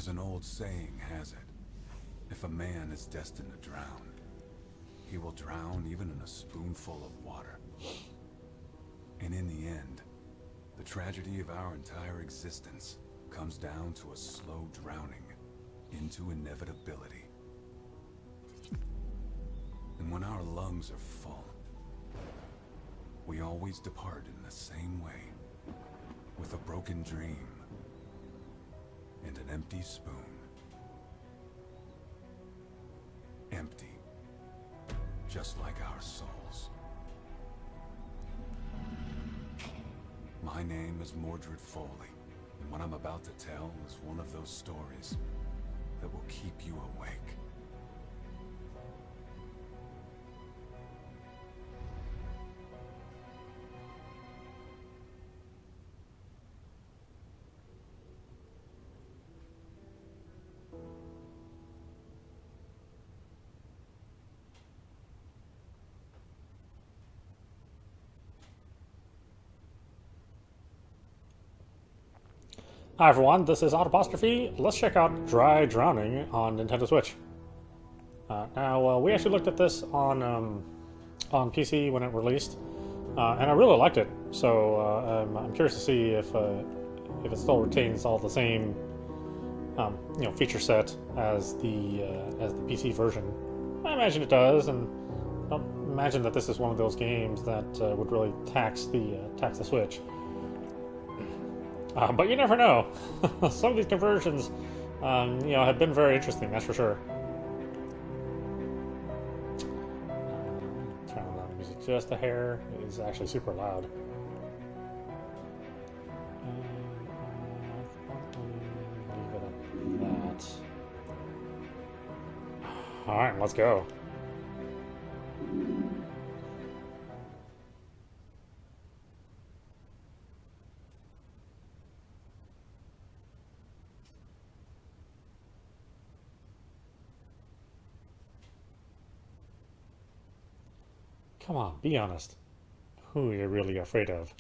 As an old saying has it, if a man is destined to drown, he will drown even in a spoonful of water. And in the end, the tragedy of our entire existence comes down to a slow drowning into inevitability. And when our lungs are full, we always depart in the same way, with a broken dream and an empty spoon. Empty, just like our souls. My name is Mordred Foley, and what I'm about to tell is one of those stories that will keep you awake. Hi everyone, this is audap. Let's check out Dry Drowning on Nintendo Switch. Now, we actually looked at this on PC when it released, and I really liked it. So I'm curious to see if it still retains all the same, feature set as the PC version. I imagine it does, and I don't imagine that this is one of those games that would really tax the Switch. But you never know. Some of these conversions, have been very interesting, that's for sure. Turn down the music just a hair. It is actually super loud. Leave it at that. Alright, let's go. Come on, be honest. Who are you really afraid of?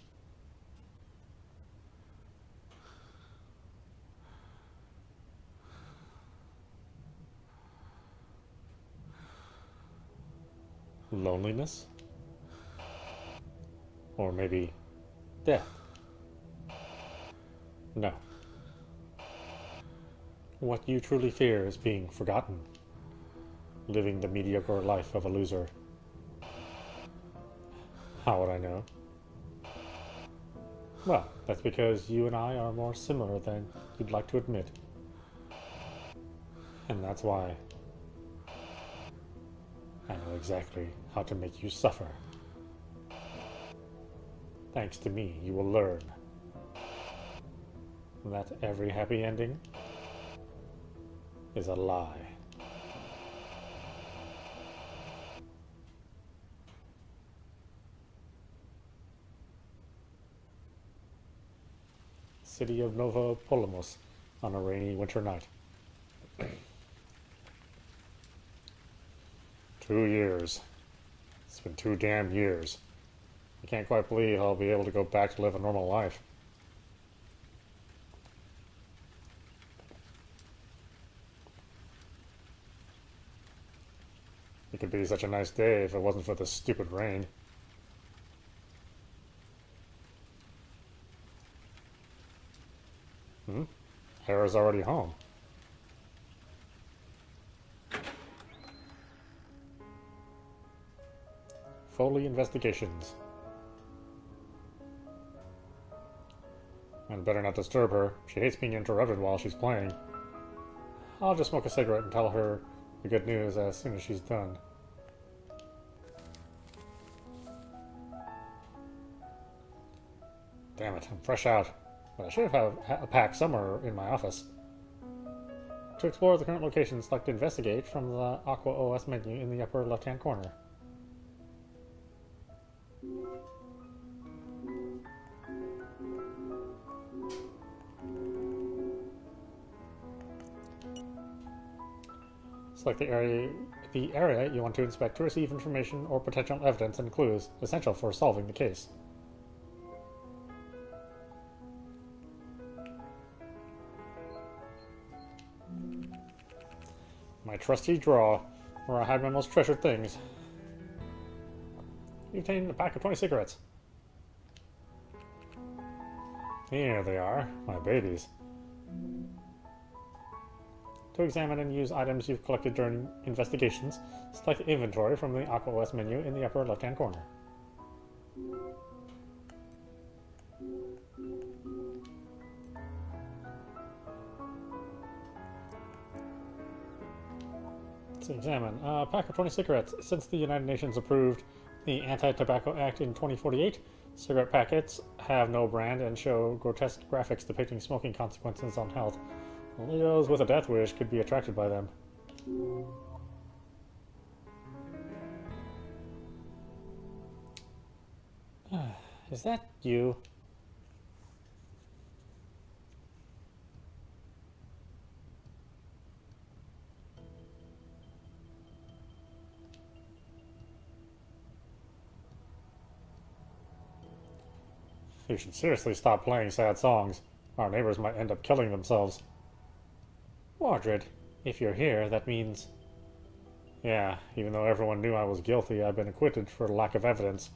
Loneliness? Or maybe death? No. What you truly fear is being forgotten. Living the mediocre life of a loser. How would I know? Well, that's because you and I are more similar than you'd like to admit. And that's why I know exactly how to make you suffer. Thanks to me, you will learn that every happy ending is a lie. City of Nova Polemos on a rainy winter night. 2 years. It's been 2 damn years. I can't quite believe I'll be able to go back to live a normal life. It could be such a nice day if it wasn't for this stupid rain. Hera's already home. Foley Investigations. I'd better not disturb her. She hates being interrupted while she's playing. I'll just smoke a cigarette and tell her the good news as soon as she's done. Damn it, I'm fresh out. But I should have a pack somewhere in my office. To explore the current location, select Investigate from the Aqua OS menu in the upper left-hand corner. Select the area you want to inspect to receive information or potential evidence and clues essential for solving the case. My trusty drawer, where I hide my most treasured things. You obtained a pack of 20 cigarettes. Here they are, my babies. To examine and use items you've collected during investigations, select inventory from the Aqua OS menu in the upper left-hand corner. Let's examine. A pack of 20 cigarettes. Since the United Nations approved the Anti-Tobacco Act in 2048, cigarette packets have no brand and show grotesque graphics depicting smoking consequences on health. Only those with a death wish could be attracted by them. Is that you? You should seriously stop playing sad songs. Our neighbors might end up killing themselves. Mordred, if you're here, that means... Yeah, even though everyone knew I was guilty, I've been acquitted for lack of evidence.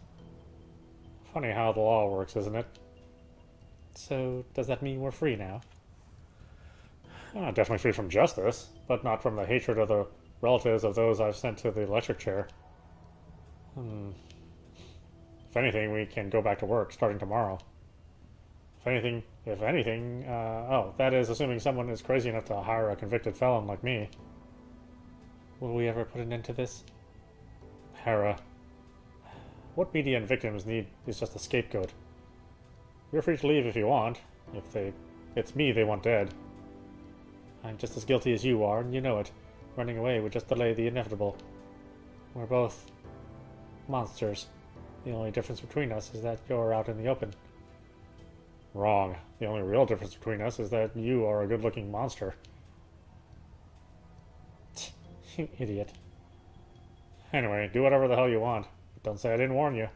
Funny how the law works, isn't it? So, does that mean we're free now? Definitely free from justice, but not from the hatred of the relatives of those I've sent to the electric chair. If anything, we can go back to work starting tomorrow. If anything, that is assuming someone is crazy enough to hire a convicted felon like me. Will we ever put an end to this? Hera. What media and victims need is just a scapegoat. You're free to leave if you want. It's me they want dead. I'm just as guilty as you are, and you know it. Running away would just delay the inevitable. We're both monsters. The only difference between us is that you're out in the open. Wrong. The only real difference between us is that you are a good-looking monster. You idiot. Anyway, do whatever the hell you want. But don't say I didn't warn you.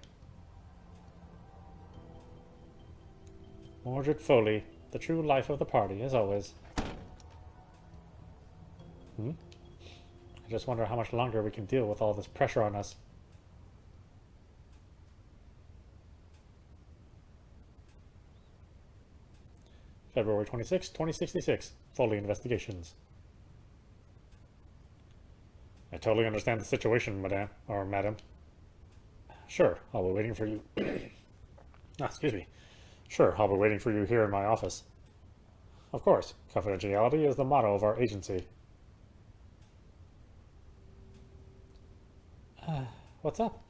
Mordred Foley, the true life of the party, as always. I just wonder how much longer we can deal with all this pressure on us. February 26, 2066. Foley Investigations. I totally understand the situation, madam. Sure, I'll be waiting for you. Excuse me. Sure, I'll be waiting for you here in my office. Of course, confidentiality is the motto of our agency. What's up?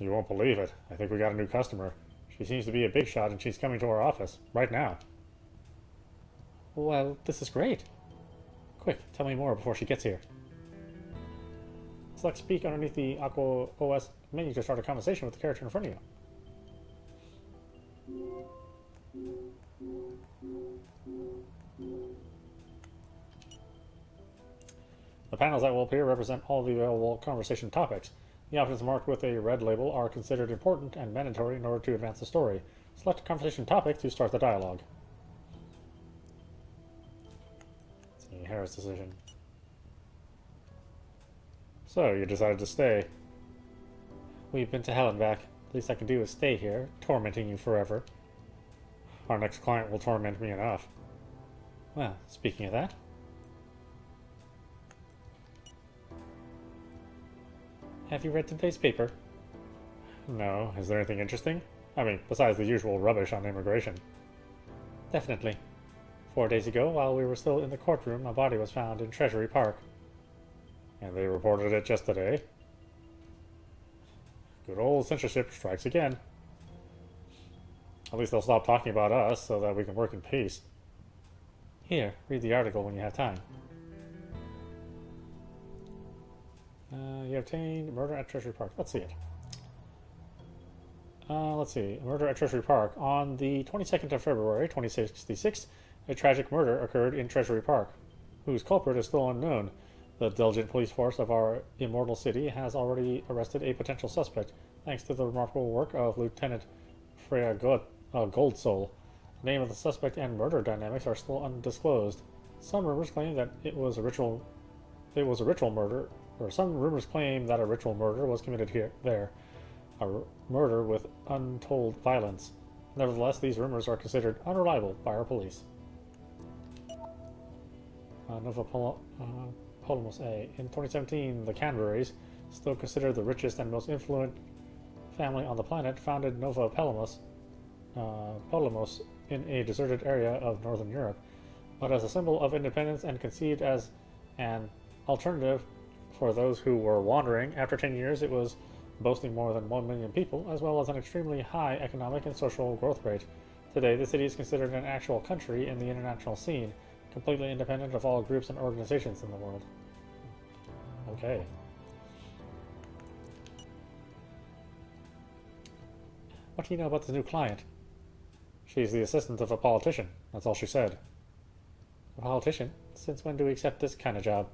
You won't believe it. I think we got a new customer. She seems to be a big shot and she's coming to our office, right now. Well, this is great. Quick, tell me more before she gets here. Select speak underneath the Aqua OS menu to start a conversation with the character in front of you. The panels that will appear represent all the available conversation topics. The options marked with a red label are considered important and mandatory in order to advance the story. Select a conversation topic to start the dialogue. Let's see, Harris' decision. So, you decided to stay. We've been to hell and back. The least I can do is stay here, tormenting you forever. Our next client will torment me enough. Well, speaking of that... Have you read today's paper? No. Is there anything interesting? I mean, besides the usual rubbish on immigration. Definitely. 4 days ago, while we were still in the courtroom, a body was found in Treasury Park. And they reported it just today? Good old censorship strikes again. At least they'll stop talking about us so that we can work in peace. Here, read the article when you have time. You obtained murder at Treasury Park. Let's see it. Let's see. Murder at Treasury Park. On the 22nd of February, 2066, a tragic murder occurred in Treasury Park, whose culprit is still unknown. The diligent police force of our immortal city has already arrested a potential suspect, thanks to the remarkable work of Lieutenant Freya Goldsoul. The name of the suspect and murder dynamics are still undisclosed. Some rumors claim that it was a ritual it was a ritual murder, or some rumors claim that a ritual murder was committed there, murder with untold violence. Nevertheless, these rumors are considered unreliable by our police. Polemos A. In 2017, the Canberrays, still considered the richest and most influential family on the planet, founded Nova Polemos in a deserted area of northern Europe, but as a symbol of independence and conceived as an alternative for those who were wandering. After 10 years, it was boasting more than 1 million people, as well as an extremely high economic and social growth rate. Today, the city is considered an actual country in the international scene, completely independent of all groups and organizations in the world. Okay. What do you know about this new client? She's the assistant of a politician. That's all she said. A politician? Since when do we accept this kind of job?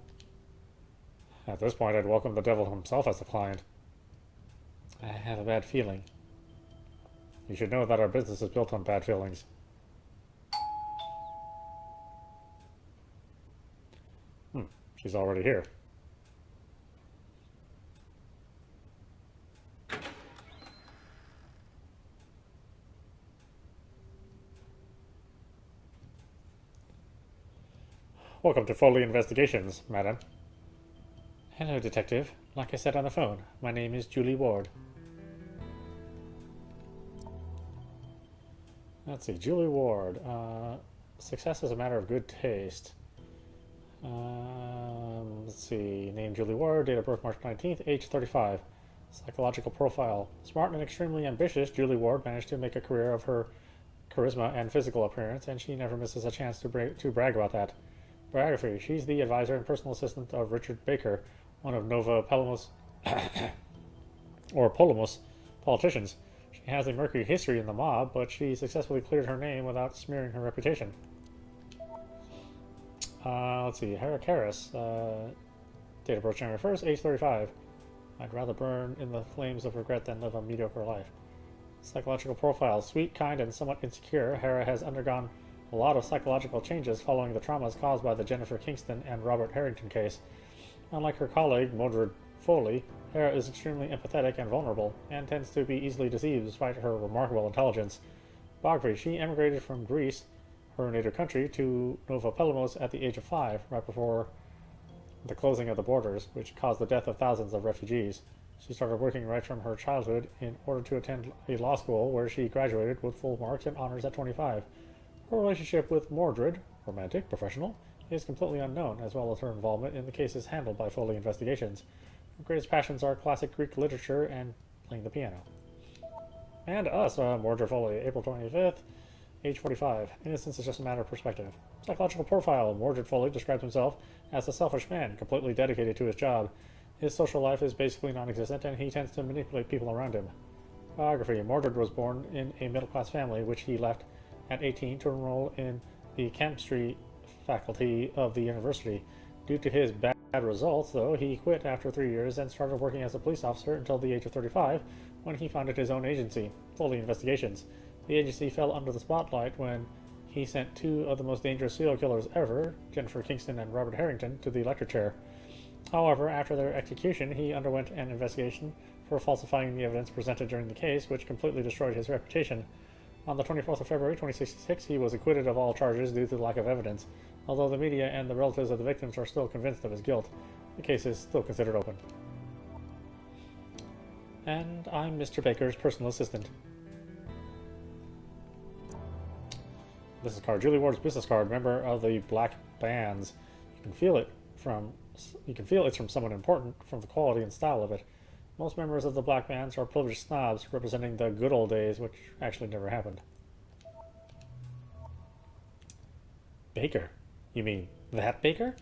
At this point, I'd welcome the devil himself as a client. I have a bad feeling. You should know that our business is built on bad feelings. She's already here. Welcome to Foley Investigations, madam. Hello, detective. Like I said on the phone, my name is Julie Ward. Let's see, Julie Ward. Success is a matter of good taste. Let's see, name Julie Ward, date of birth March 19th, age 35. Psychological profile. Smart and extremely ambitious, Julie Ward managed to make a career of her charisma and physical appearance, and she never misses a chance to brag about that. Biography. She's the advisor and personal assistant of Richard Baker, one of Nova Polemos or Polemos politicians. She has a murky history in the mob, but she successfully cleared her name without smearing her reputation. Let's see, Hera Karis, date of birth January 1st, age 35. I'd rather burn in the flames of regret than live a mediocre life. Psychological profile. Sweet, kind, and somewhat insecure, Hera has undergone a lot of psychological changes following the traumas caused by the Jennifer Kingston and Robert Harrington case. Unlike her colleague, Mordred Foley, Hera is extremely empathetic and vulnerable, and tends to be easily deceived despite her remarkable intelligence. Biography. She emigrated from Greece, her native country, to Nova Polemos at the age of 5, right before the closing of the borders, which caused the death of thousands of refugees. She started working right from her childhood in order to attend a law school where she graduated with full marks and honors at 25. Her relationship with Mordred, romantic, professional, is completely unknown, as well as her involvement in the cases handled by Foley Investigations. Her greatest passions are classic Greek literature and playing the piano. And us, Mordred Foley, April 25th, age 45. Innocence is just a matter of perspective. Psychological profile. Mordred Foley describes himself as a selfish man, completely dedicated to his job. His social life is basically non-existent, and he tends to manipulate people around him. Biography. Mordred was born in a middle-class family, which he left at 18 to enroll in the chemistry faculty of the university. Due to his bad results, though, he quit after 3 years and started working as a police officer until the age of 35, when he founded his own agency, Foley Investigations. The agency fell under the spotlight when he sent 2 of the most dangerous serial killers ever, Jennifer Kingston and Robert Harrington, to the electric chair. However, after their execution, he underwent an investigation for falsifying the evidence presented during the case, which completely destroyed his reputation. On the 24th of February 2066, he was acquitted of all charges due to the lack of evidence, although the media and the relatives of the victims are still convinced of his guilt. The case is still considered open. And I'm Mr. Baker's personal assistant. This is card. Julie Ward's business card, member of the Black Bands. You can feel it's from someone important from the quality and style of it. Most members of the Black Bands are privileged snobs representing the good old days, which actually never happened. Baker? You mean that Baker?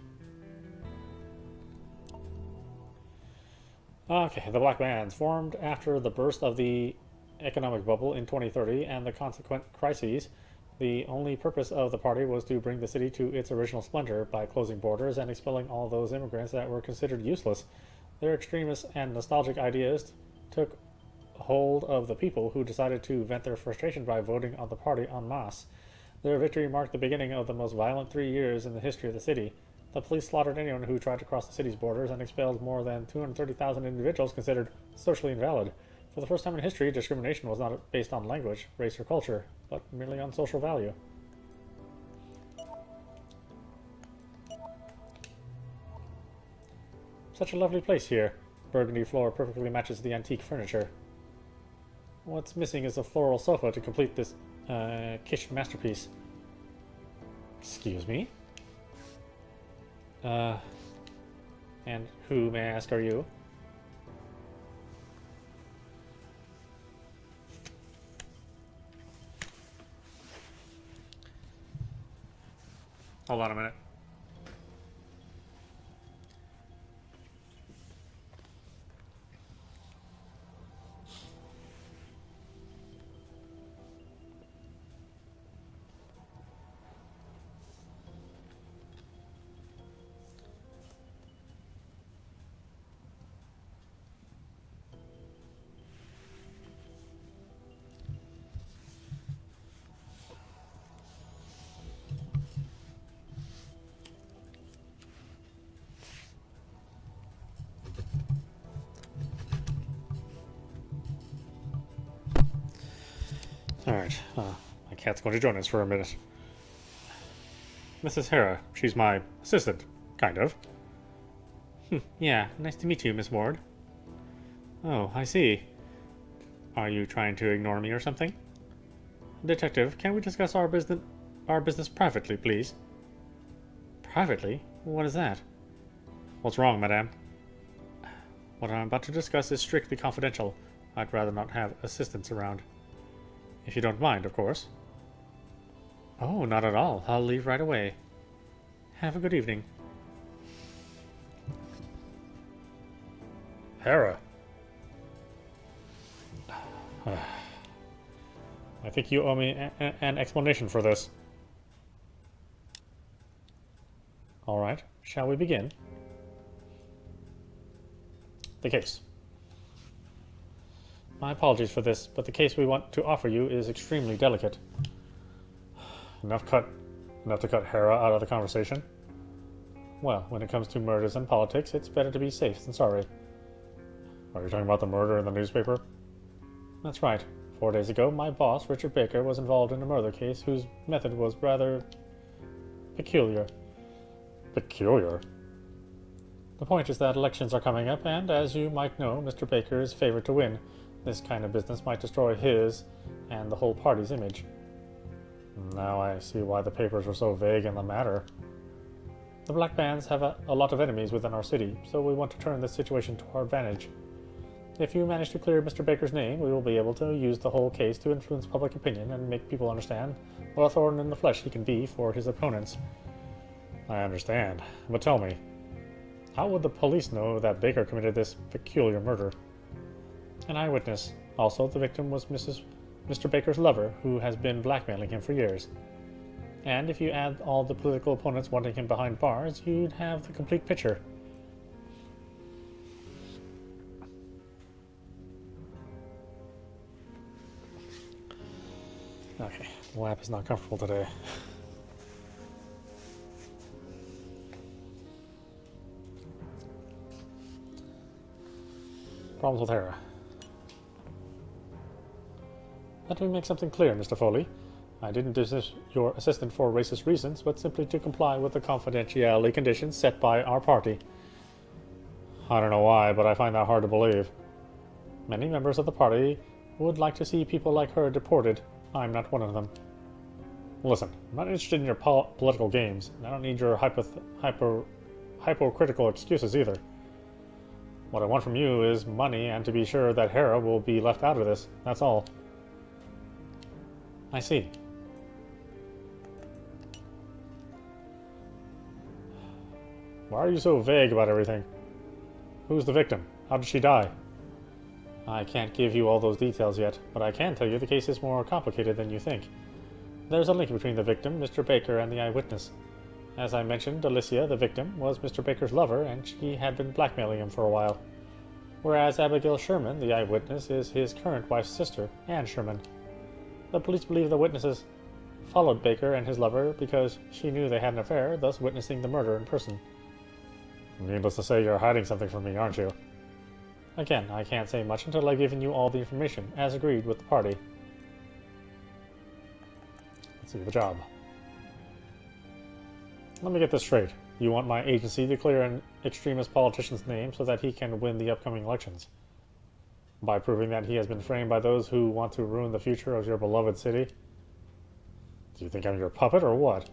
Okay, the Black Bands formed after the burst of the economic bubble in 2030 and the consequent crises. The only purpose of the party was to bring the city to its original splendor by closing borders and expelling all those immigrants that were considered useless. Their extremist and nostalgic ideas took hold of the people, who decided to vent their frustration by voting on the party en masse. Their victory marked the beginning of the most violent 3 years in the history of the city. The police slaughtered anyone who tried to cross the city's borders and expelled more than 230,000 individuals considered socially invalid. For the first time in history, discrimination was not based on language, race, or culture, but merely on social value. Such a lovely place here. Burgundy floor perfectly matches the antique furniture. What's missing is a floral sofa to complete this kitchen masterpiece. Excuse me? And who, may I ask, are you? Hold on a minute. Alright, my cat's going to join us for a minute. Mrs. Hera, she's my assistant, kind of. Yeah, nice to meet you, Miss Ward. Oh, I see. Are you trying to ignore me or something? Detective, can we discuss our business privately, please? Privately? What is that? What's wrong, madame? What I'm about to discuss is strictly confidential. I'd rather not have assistants around. If you don't mind, of course. Oh, not at all. I'll leave right away. Have a good evening. Hera. I think you owe me an explanation for this. Alright, shall we begin? The case. My apologies for this, but the case we want to offer you is extremely delicate. Enough to cut Hera out of the conversation? Well, when it comes to murders and politics, it's better to be safe than sorry. Are you talking about the murder in the newspaper? That's right. 4 days ago, my boss, Richard Baker, was involved in a murder case whose method was rather peculiar. Peculiar? The point is that elections are coming up, and as you might know, Mr. Baker is favored to win. This kind of business might destroy his and the whole party's image. Now I see why the papers were so vague in the matter. The black bands have a lot of enemies within our city, so we want to turn this situation to our advantage. If you manage to clear Mr. Baker's name, we will be able to use the whole case to influence public opinion and make people understand what a thorn in the flesh he can be for his opponents. I understand, but tell me, how would the police know that Baker committed this peculiar murder? An eyewitness. Also, the victim was Mr. Baker's lover, who has been blackmailing him for years. And if you add all the political opponents wanting him behind bars, you'd have the complete picture. Okay, the lap is not comfortable today. Problems with Hera. Let me make something clear, Mr. Foley. I didn't dismiss your assistant for racist reasons, but simply to comply with the confidentiality conditions set by our party. I don't know why, but I find that hard to believe. Many members of the party would like to see people like her deported. I'm not one of them. Listen, I'm not interested in your political games, and I don't need your hypocritical excuses either. What I want from you is money and to be sure that Hera will be left out of this. That's all. I see. Why are you so vague about everything? Who's the victim? How did she die? I can't give you all those details yet, but I can tell you the case is more complicated than you think. There's a link between the victim, Mr. Baker, and the eyewitness. As I mentioned, Alicia, the victim, was Mr. Baker's lover, and she had been blackmailing him for a while. Whereas Abigail Sherman, the eyewitness, is his current wife's sister, Anne Sherman. The police believe the witnesses followed Baker and his lover because she knew they had an affair, thus witnessing the murder in person. Needless to say, you're hiding something from me, aren't you? Again, I can't say much until I've given you all the information, as agreed with the party. Let's see the job. Let me get this straight. You want my agency to clear an extremist politician's name so that he can win the upcoming elections? By proving that he has been framed by those who want to ruin the future of your beloved city? Do you think I'm your puppet or what?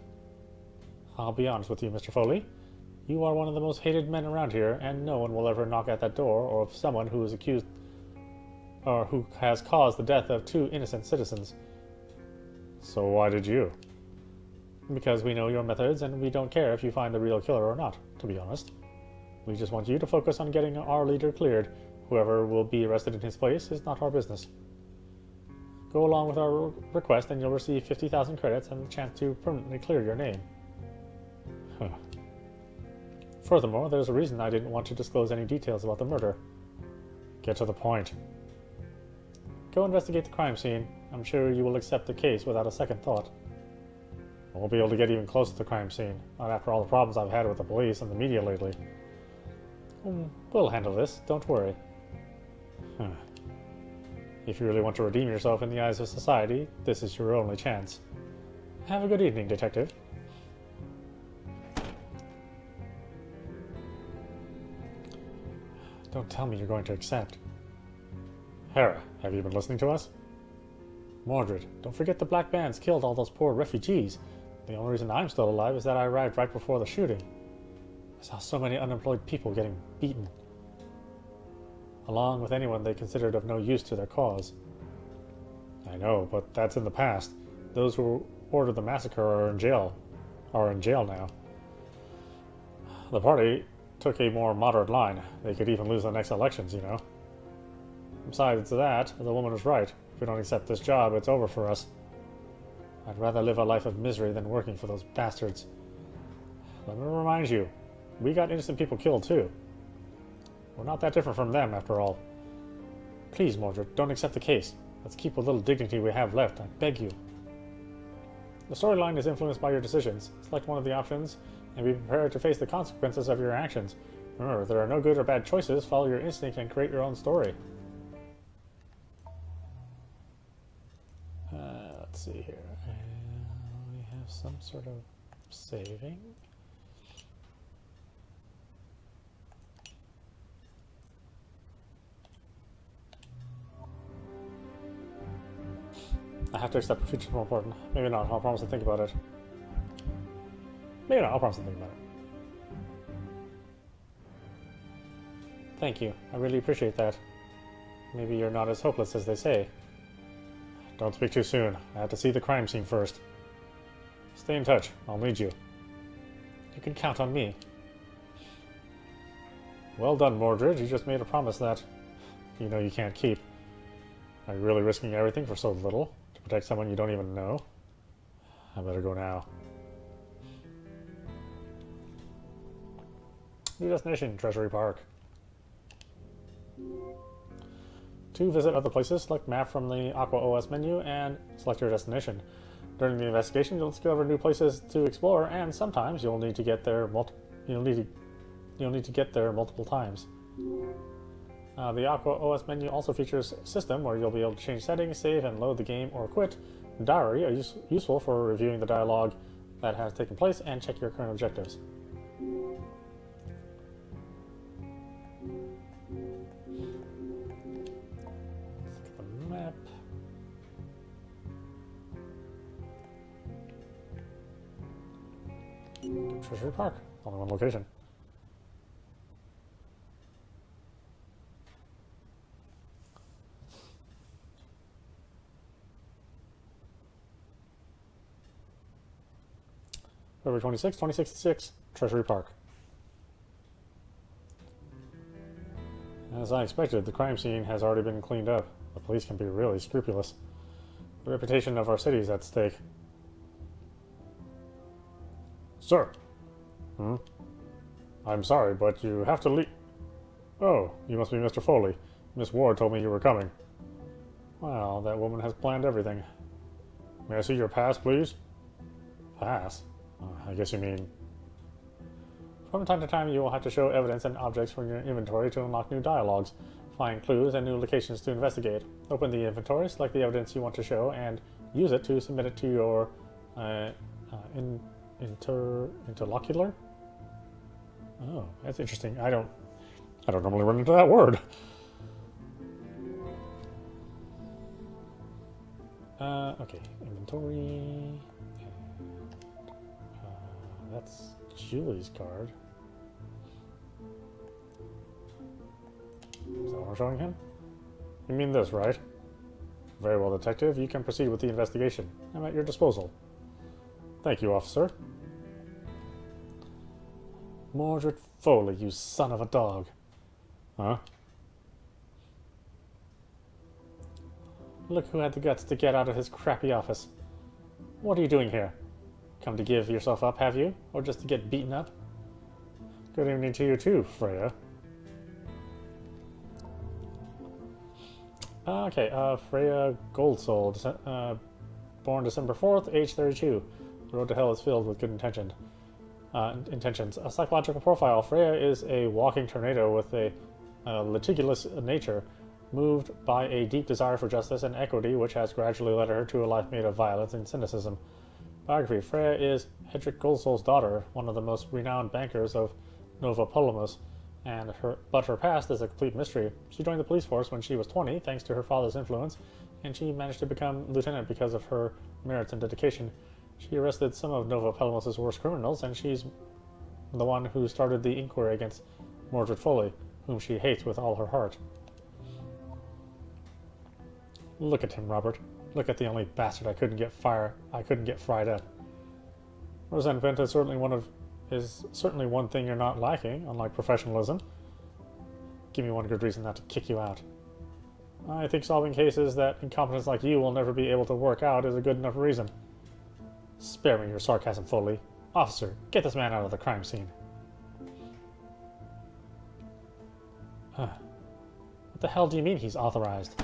I'll be honest with you, Mr. Foley. You are one of the most hated men around here, and no one will ever knock at that door of someone who is accused or who has caused the death of 2 innocent citizens. So why did you? Because we know your methods, and we don't care if you find the real killer or not, to be honest. We just want you to focus on getting our leader cleared. Whoever will be arrested in his place is not our business. Go along with our request, and you'll receive 50,000 credits and the chance to permanently clear your name. Huh. Furthermore, there's a reason I didn't want to disclose any details about the murder. Get to the point. Go investigate the crime scene. I'm sure you will accept the case without a second thought. I won't be able to get even close to the crime scene, not after all the problems I've had with the police and the media lately. We'll handle this, don't worry. Huh. If you really want to redeem yourself in the eyes of society, this is your only chance. Have a good evening, Detective. Don't tell me you're going to accept. Hera, have you been listening to us? Mordred, don't forget the black bands killed all those poor refugees. The only reason I'm still alive is that I arrived right before the shooting. I saw so many unemployed people getting beaten, along with anyone they considered of no use to their cause. I know, but that's in the past. Those who ordered the massacre are in jail now. The party took a more moderate line. They could even lose the next elections, you know. Besides that, the woman was right. If we don't accept this job, it's over for us. I'd rather live a life of misery than working for those bastards. Let me remind you, we got innocent people killed too. We're not that different from them, after all. Please, Mordred, don't accept the case. Let's keep what little dignity we have left, I beg you. The storyline is influenced by your decisions. Select one of the options, and be prepared to face the consequences of your actions. Remember, there are no good or bad choices. Follow your instinct and create your own story. Let's see here. We have some sort of saving. I have to accept the future's more important. Maybe not. I'll promise to think about it. Maybe not. I'll promise to think about it. Thank you. I really appreciate that. Maybe you're not as hopeless as they say. Don't speak too soon. I have to see the crime scene first. Stay in touch. I'll need you. You can count on me. Well done, Mordred. You just made a promise that you know you can't keep. Are you really risking everything for so little? To protect someone you don't even know? I better go now. New destination, Treasury Park. To visit other places, select map from the Aqua OS menu and select your destination. During the investigation, you'll discover new places to explore, and sometimes you'll need to get there you'll need to get there multiple times. The Aqua OS menu also features System, where you'll be able to change settings, save, and load the game or quit. Diary are useful for reviewing the dialogue that has taken place and check your current objectives. Map. Treasury Park. Only one location. February 26, 2066, Treasury Park. As I expected, the crime scene has already been cleaned up. The police can be really scrupulous. The reputation of our city is at stake. Sir. I'm sorry, but you have to leave. Oh, you must be Mr. Foley. Miss Ward told me you were coming. Well, that woman has planned everything. May I see your pass, please? Pass? I guess you mean... From time to time, you will have to show evidence and objects from your inventory to unlock new dialogues, find clues, and new locations to investigate. Open the inventory, select the evidence you want to show, and use it to submit it to your interlocutor. Oh, that's interesting. I don't normally run into that word. Okay, inventory. That's Julie's card. Is that what I'm showing him? You mean this, right? Very well, detective. You can proceed with the investigation. I'm at your disposal. Thank you, officer. Mordred Foley, you son of a dog. Huh? Look who had the guts to get out of his crappy office. What are you doing here? Come to give yourself up, have you? Or just to get beaten up? Good evening to you too, Freya. Okay, Freya Goldsoul, born December 4th, age 32. The road to hell is filled with good intentions. A psychological profile. Freya is a walking tornado with a litigious nature, moved by a deep desire for justice and equity, which has gradually led her to a life made of violence and cynicism. Biography. Freya is Hedrick Goldsoul's daughter, one of the most renowned bankers of Nova Polomus, but her past is a complete mystery. She joined the police force when she was 20, thanks to her father's influence, and she managed to become lieutenant because of her merits and dedication. She arrested some of Nova Polomus's worst criminals, and she's the one who started the inquiry against Mordred Foley, whom she hates with all her heart. Look at him, Robert. Look at the only bastard I couldn't get fried up. Resentment is certainly one thing you're not lacking, unlike professionalism. Give me one good reason not to kick you out. I think solving cases that incompetents like you will never be able to work out is a good enough reason. Spare me your sarcasm, Foley. Officer, get this man out of the crime scene. What the hell do you mean he's authorized?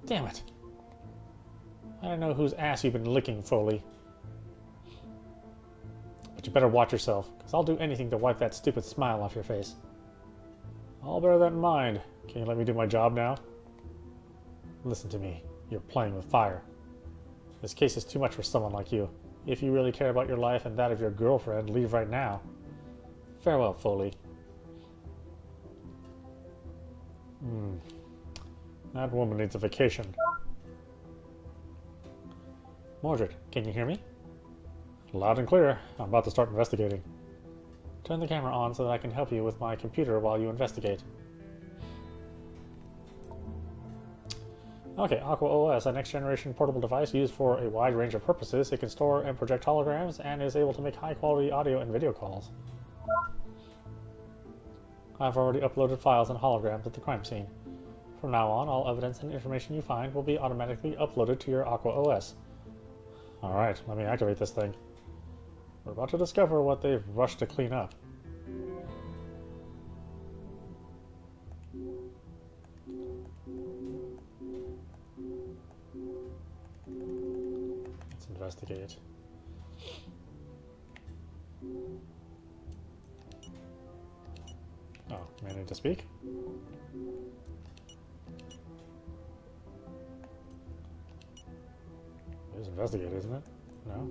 Damn it. I don't know whose ass you've been licking, Foley. But you better watch yourself, because I'll do anything to wipe that stupid smile off your face. I'll bear that in mind. Can you let me do my job now? Listen to me. You're playing with fire. This case is too much for someone like you. If you really care about your life and that of your girlfriend, leave right now. Farewell, Foley. That woman needs a vacation. Mordred, can you hear me? Loud and clear. I'm about to start investigating. Turn the camera on so that I can help you with my computer while you investigate. Okay, Aqua OS, a next-generation portable device used for a wide range of purposes. It can store and project holograms and is able to make high-quality audio and video calls. I've already uploaded files and holograms at the crime scene. From now on, all evidence and information you find will be automatically uploaded to your Aqua OS. Alright, let me activate this thing. We're about to discover what they've rushed to clean up. Let's investigate. Oh, may I need to speak? It is investigate, isn't it? No?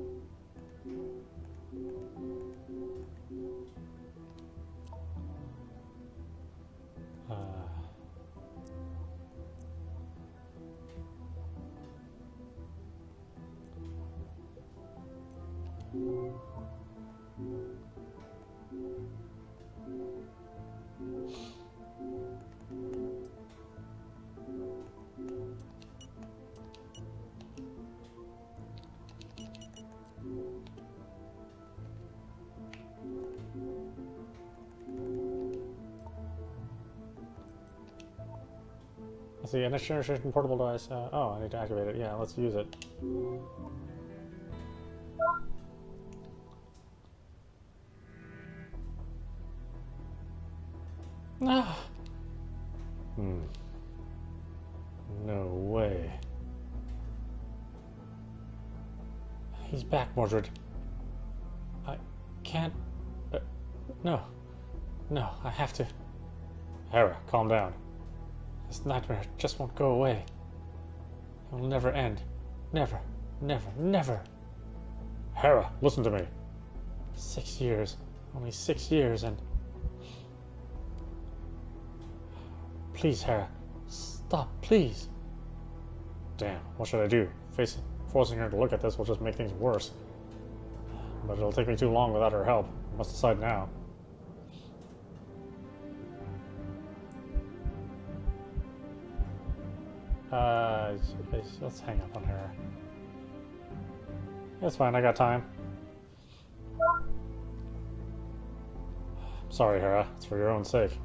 Let's see, a next generation portable device. Oh, I need to activate it. Yeah, let's use it. Ah. No way. He's back, Mordred. I can't... no. No, I have to... Hera, calm down. This nightmare just won't go away. It will never end. Never, never, never. Hera, listen to me. 6 years. Only 6 years and... Please, Hera. Stop, please. Damn, what should I do? Forcing her to look at this will just make things worse. But it'll take me too long without her help. I must decide now. Let's hang up on her. It's fine, I got time. Sorry, Hera. It's for your own sake.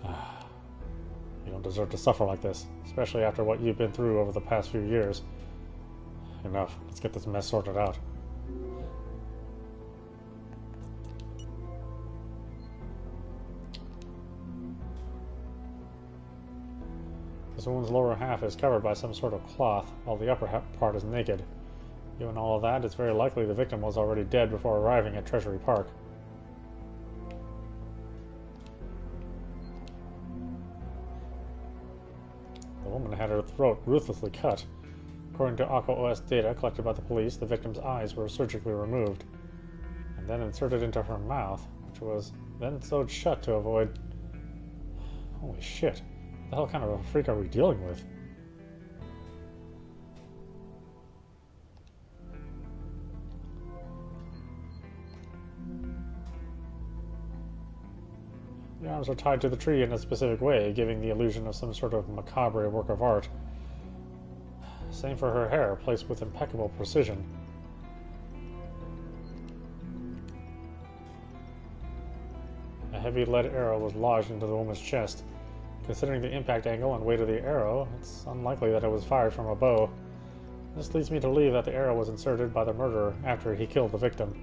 You don't deserve to suffer like this, especially after what you've been through over the past few years. Enough. Let's get this mess sorted out. This woman's lower half is covered by some sort of cloth, while the upper part is naked. Given all of that, it's very likely the victim was already dead before arriving at Treasury Park. The woman had her throat ruthlessly cut. According to AquaOS data collected by the police, the victim's eyes were surgically removed, and then inserted into her mouth, which was then sewed shut to avoid... Holy shit. What the hell kind of a freak are we dealing with? The arms are tied to the tree in a specific way, giving the illusion of some sort of macabre work of art. Same for her hair, placed with impeccable precision. A heavy lead arrow was lodged into the woman's chest. Considering the impact angle and weight of the arrow, it's unlikely that it was fired from a bow. This leads me to believe that the arrow was inserted by the murderer after he killed the victim.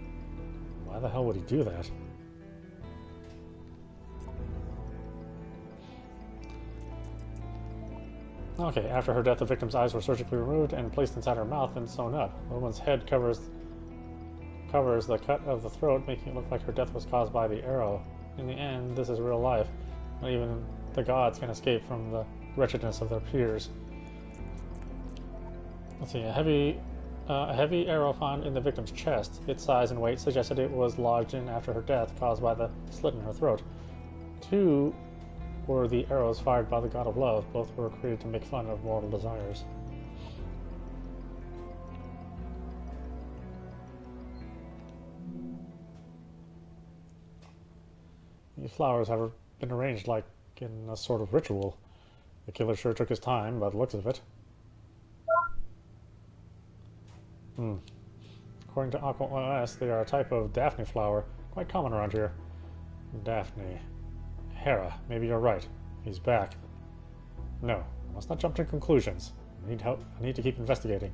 Why the hell would he do that? Okay, after her death, the victim's eyes were surgically removed and placed inside her mouth and sewn up. The woman's head covers the cut of the throat, making it look like her death was caused by the arrow. In the end, this is real life. Not even the gods can escape from the wretchedness of their peers. Let's see, a heavy arrow found in the victim's chest. Its size and weight suggested it was lodged in after her death, caused by the slit in her throat. 2 were the arrows fired by the god of love. Both were created to make fun of mortal desires. These flowers have been arranged like in a sort of ritual. The killer sure took his time by the looks of it. According to AquaOS, they are a type of Daphne flower, quite common around here. Daphne. Hera, maybe you're right. He's back. No, I must not jump to conclusions. I need help. I need to keep investigating.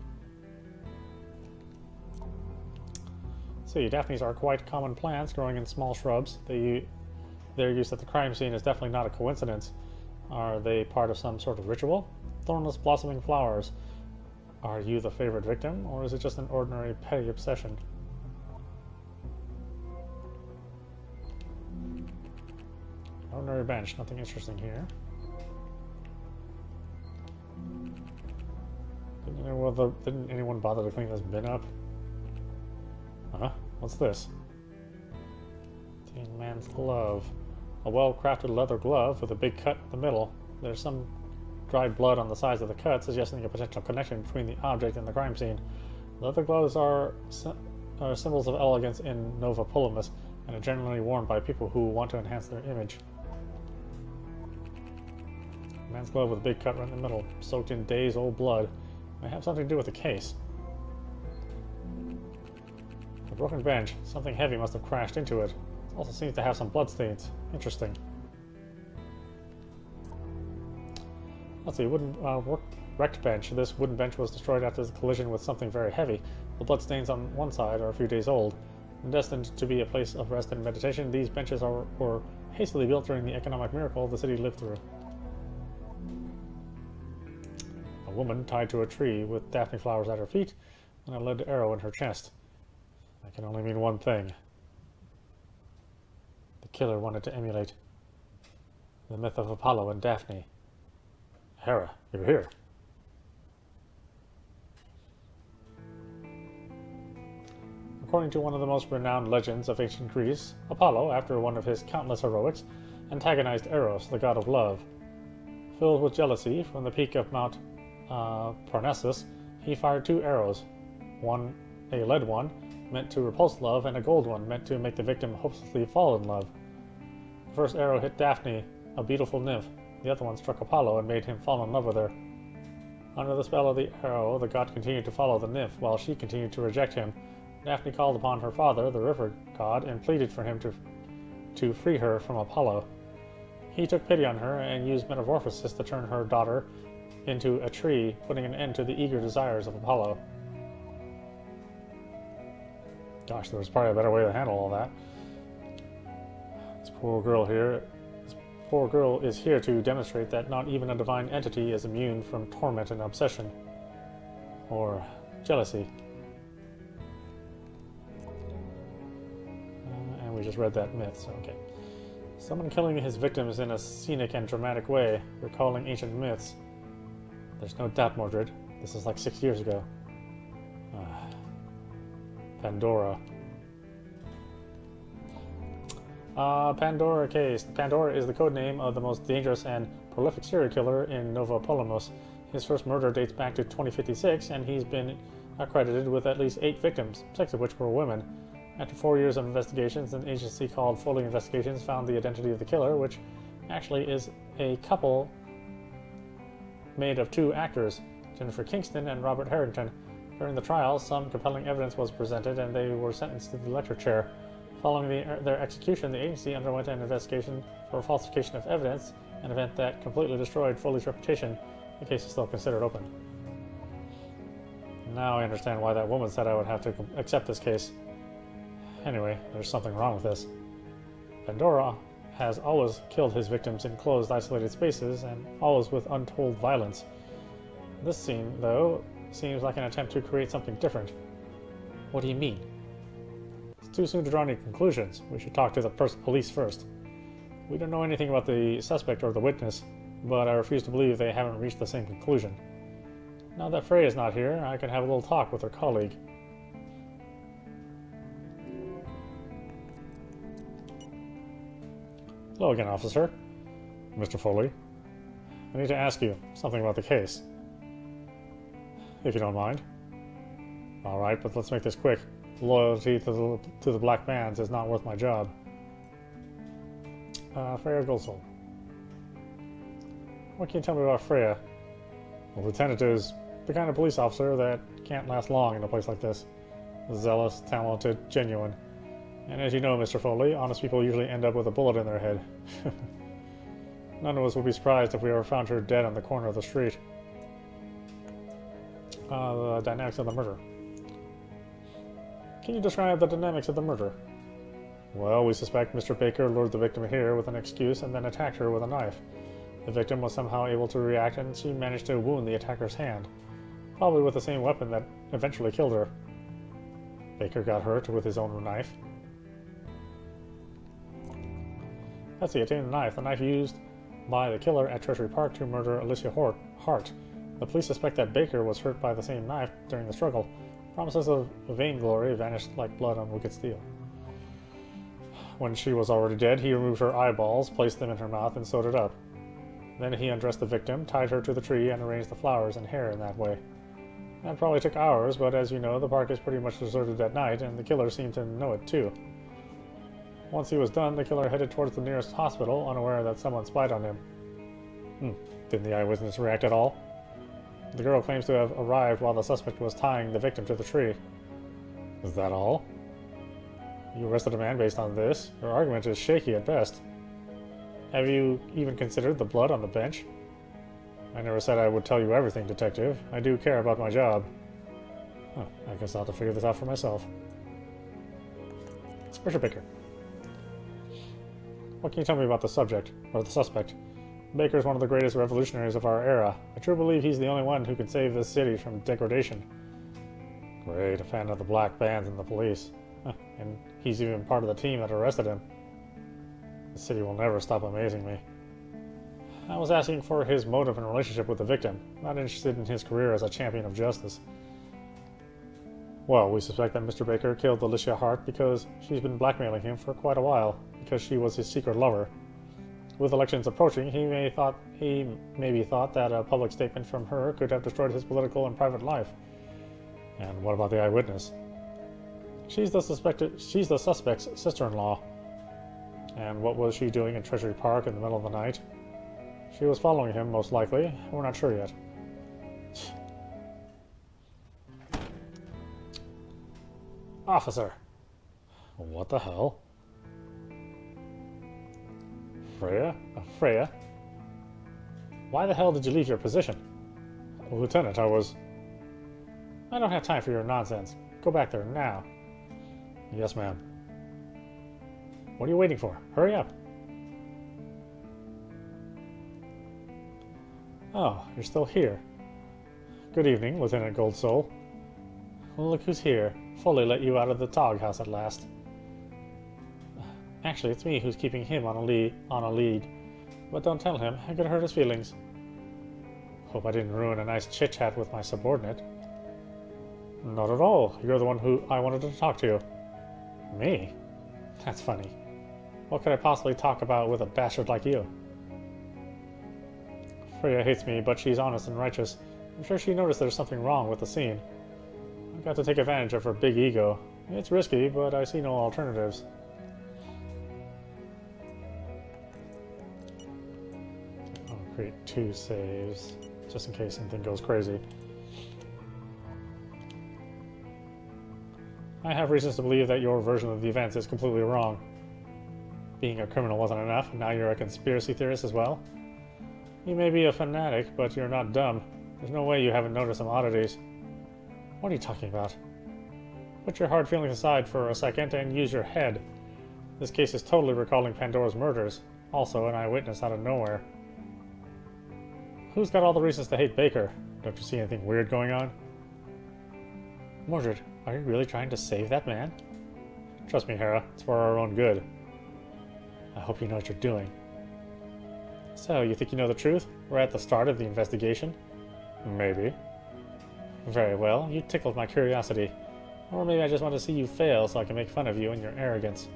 See, Daphnes are quite common plants growing in small shrubs. Their use at the crime scene is definitely not a coincidence. Are they part of some sort of ritual? Thornless blossoming flowers. Are you the favorite victim, or is it just an ordinary petty obsession? Ordinary bench, nothing interesting here. Didn't anyone bother to clean this bin up? Huh? What's this? Teen man's glove. A well-crafted leather glove with a big cut in the middle. There's some dried blood on the sides of the cut, suggesting a potential connection between the object and the crime scene. Leather gloves are symbols of elegance in Nova Polimus, and are generally worn by people who want to enhance their image. Man's glove with a big cut right in the middle, soaked in days-old blood. May have something to do with the case. A broken bench. Something heavy must have crashed into it. It also seems to have some bloodstains. Interesting. Let's see, wooden wrecked bench. This wooden bench was destroyed after the collision with something very heavy. The bloodstains on one side are a few days old. Destined to be a place of rest and meditation, these benches were hastily built during the economic miracle the city lived through. A woman tied to a tree with Daphne flowers at her feet. and a lead arrow in her chest. That can only mean one thing. The killer wanted to emulate the myth of Apollo and Daphne. Hera, you're here. According to one of the most renowned legends of ancient Greece, Apollo, after one of his countless heroics, antagonized Eros, the god of love. Filled with jealousy from the peak of Mount Parnassus, he fired 2 arrows, one a lead one, meant to repulse love, and a gold one, meant to make the victim hopelessly fall in love. The first arrow hit Daphne, a beautiful nymph. The other one struck Apollo and made him fall in love with her. Under the spell of the arrow, the god continued to follow the nymph, while she continued to reject him. Daphne called upon her father, the river god, and pleaded for him to free her from Apollo. He took pity on her and used metamorphosis to turn her daughter into a tree, putting an end to the eager desires of Apollo. Gosh, there was probably a better way to handle all that. This poor girl is here to demonstrate that not even a divine entity is immune from torment and obsession. Or jealousy. And we just read that myth, so okay. Someone killing his victims in a scenic and dramatic way, recalling ancient myths. There's no doubt, Mordred. This is like 6 years ago. Pandora. Pandora case. Pandora is the codename of the most dangerous and prolific serial killer in Nova Polemos. His first murder dates back to 2056, and he's been accredited with at least 8 victims, 6 of which were women. After 4 years of investigations, an agency called Foley Investigations found the identity of the killer, which actually is a couple made of 2 actors, Jennifer Kingston and Robert Harrington. During the trial, some compelling evidence was presented, and they were sentenced to the electric chair. Following their execution, the agency underwent an investigation for falsification of evidence, an event that completely destroyed Foley's reputation. The case is still considered open. Now I understand why that woman said I would have to accept this case. Anyway, there's something wrong with this. Pandora has always killed his victims in closed, isolated spaces, and always with untold violence. This scene, though, seems like an attempt to create something different. What do you mean? It's too soon to draw any conclusions. We should talk to the police first. We don't know anything about the suspect or the witness, but I refuse to believe they haven't reached the same conclusion. Now that Freya's not here, I can have a little talk with her colleague. Hello again, officer. Mr. Foley. I need to ask you something about the case. If you don't mind. Alright, but let's make this quick. Loyalty to the Black Bands is not worth my job. Freya Goldsoul. What can you tell me about Freya? Well, Lieutenant is the kind of police officer that can't last long in a place like this. Zealous, talented, genuine. And as you know, Mr. Foley, honest people usually end up with a bullet in their head. None of us would be surprised if we ever found her dead on the corner of the street. The dynamics of the murder. Can you describe the dynamics of the murder? Well, we suspect Mr. Baker lured the victim here with an excuse and then attacked her with a knife. The victim was somehow able to react, and she managed to wound the attacker's hand, probably with the same weapon that eventually killed her. Baker got hurt with his own knife. Let's see, obtained the knife used by the killer at Treasury Park to murder Alicia Hart. The police suspect that Baker was hurt by the same knife during the struggle. Promises of vainglory vanished like blood on wicked steel. When she was already dead, he removed her eyeballs, placed them in her mouth, and sewed it up. Then he undressed the victim, tied her to the tree, and arranged the flowers and hair in that way. That probably took hours, but as you know, the park is pretty much deserted at night, and the killer seemed to know it too. Once he was done, the killer headed towards the nearest hospital, unaware that someone spied on him. Didn't the eyewitness react at all? The girl claims to have arrived while the suspect was tying the victim to the tree. Is that all? You arrested a man based on this? Your argument is shaky at best. Have you even considered the blood on the bench? I never said I would tell you everything, Detective. I do care about my job. I guess I'll have to figure this out for myself. Mr. Baker. What can you tell me about the subject, or the suspect? Baker is one of the greatest revolutionaries of our era. I truly believe he's the only one who can save this city from degradation. Great, a fan of the black bands and the police. And he's even part of the team that arrested him. The city will never stop amazing me. I was asking for his motive and relationship with the victim, not interested in his career as a champion of justice. Well, we suspect that Mr. Baker killed Alicia Hart because she's been blackmailing him for quite a while, because she was his secret lover. With elections approaching, he maybe thought that a public statement from her could have destroyed his political and private life. And what about the eyewitness? She's the suspect's sister-in-law. And what was she doing in Treasury Park in the middle of the night? She was following him, most likely. We're not sure yet. Officer. What the hell? Freya? Freya? Why the hell did you leave your position? Lieutenant, I don't have time for your nonsense. Go back there now. Yes, ma'am. What are you waiting for? Hurry up. Oh, you're still here. Good evening, Lieutenant Goldsoul. Well, look who's here. Foley let you out of the Tog House at last. Actually, it's me who's keeping him on a lead. But don't tell him. I'm gonna hurt his feelings. Hope I didn't ruin a nice chit-chat with my subordinate. Not at all. You're the one who I wanted to talk to. Me? That's funny. What could I possibly talk about with a bastard like you? Freya hates me, but she's honest and righteous. I'm sure she noticed there's something wrong with the scene. I've got to take advantage of her big ego. It's risky, but I see no alternatives. I'll create 2 saves, just in case anything goes crazy. I have reasons to believe that your version of the events is completely wrong. Being a criminal wasn't enough, and now you're a conspiracy theorist as well? You may be a fanatic, but you're not dumb. There's no way you haven't noticed some oddities. What are you talking about? Put your hard feelings aside for a second and use your head. This case is totally recalling Pandora's murders. Also, an eyewitness out of nowhere. Who's got all the reasons to hate Baker? Don't you see anything weird going on? Mordred, are you really trying to save that man? Trust me, Hera. It's for our own good. I hope you know what you're doing. So, you think you know the truth? We're at the start of the investigation? Maybe. Very well, you tickled my curiosity. Or maybe I just want to see you fail so I can make fun of you and your arrogance.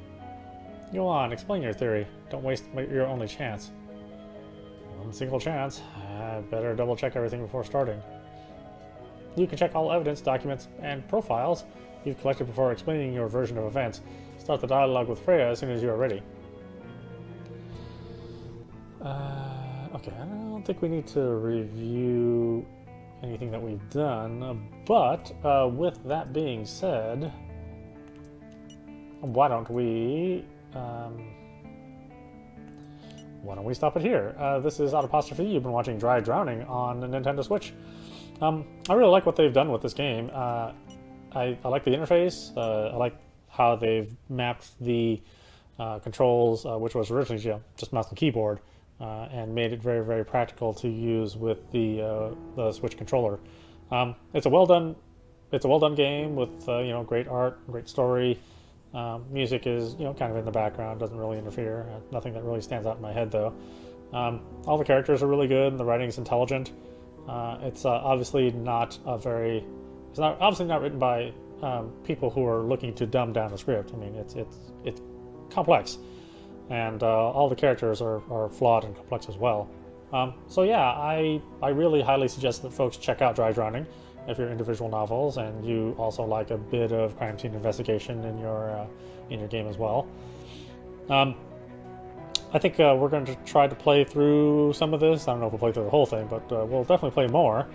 Go on, explain your theory. Don't waste your only chance. One single chance. I better double check everything before starting. You can check all evidence, documents, and profiles you've collected before explaining your version of events. Start the dialogue with Freya as soon as you are ready. Okay, I don't think we need to review anything that we've done, but with that being said, why don't we stop it here? This is audap. You've been watching Dry Drowning on the Nintendo Switch. I really like what they've done with this game. I like the interface. I like how they've mapped the controls, which was originally just mouse and keyboard, and made it very, very practical to use with the Switch controller. It's a well done game with great art, great story. Music is kind of in the background, doesn't really interfere. Nothing that really stands out in my head though. All the characters are really good, and the writing is intelligent. It's obviously not written by people who are looking to dumb down the script. I mean, it's complex, and all the characters are flawed and complex as well. So yeah, I really highly suggest that folks check out Dry Drowning if you're into visual novels and you also like a bit of crime scene investigation in your game as well. I think we're going to try to play through some of this. I don't know if we'll play through the whole thing, but we'll definitely play more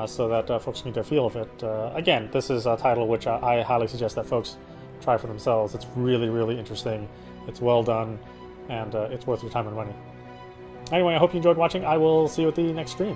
so that folks can get a feel of it. Again, this is a title which I highly suggest that folks try for themselves. It's really, really interesting. It's well done, and it's worth your time and money. Anyway, I hope you enjoyed watching. I will see you at the next stream.